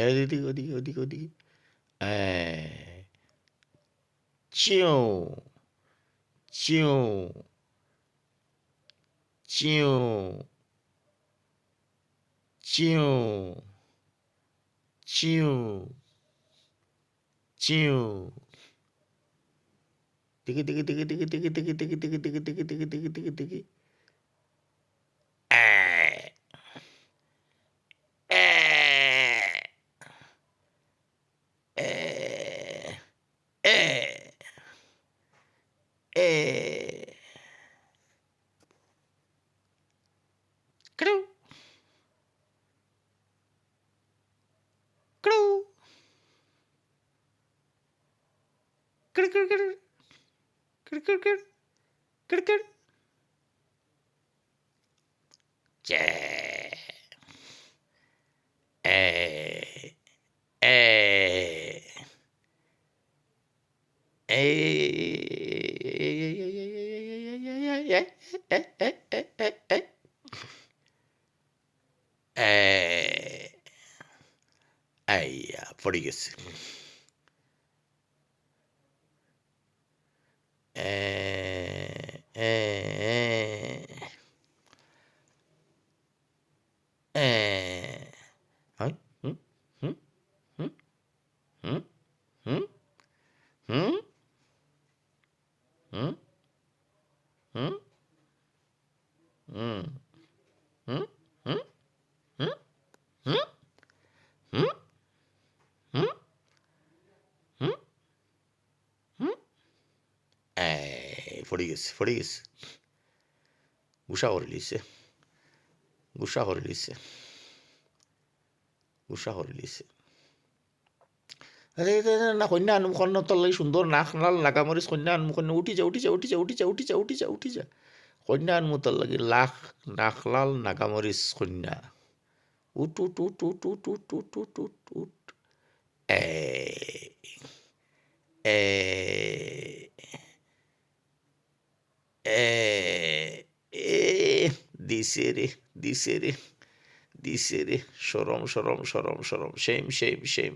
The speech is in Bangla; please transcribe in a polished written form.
ওদিকে ওদিকে ওদিকে ওদিকে চিউ চিউ চিউ চিউ চিউ চিউ দিকে দিকে দিকে দিকে দিকে দিকে দিকে দিকে দিকে দিকে দিকে দিকে দিকে দিকে Creu, creu, creu, creu, creu, creu, creu, creu, creu, creu. Che. Aia, পড়ে গেছে। Hả? Hử? Hử? Hử? Hử? Hử? Hử? Hử? Hử? Hử? Hử? Hử? Hử? Hử? Hử? Hử? Hử? Hử? পড়ে গেছে পড়ে গেছে গুসা করে লিছে গুসা করে লিছে গুসা করে লিছে না কন্যা মুখন তোর লাগে সুন্দর নাক নাল নাগামরিচ কন্যা মুখন উঠি যা উঠি যা উঠি যা উঠি যা উঠি যা উঠি যা উঠি যা কন্যা মুতর লাগে লাখ নাকলাল নাগামরিচ কন্যা উঠ উঠ উঠ উঠ উঠ উঠ উঠ উঠ উঠ উঠ এ দিছে রে দিছে রে দিছে রে সরম সরম সরম সরম শেম শেম শেম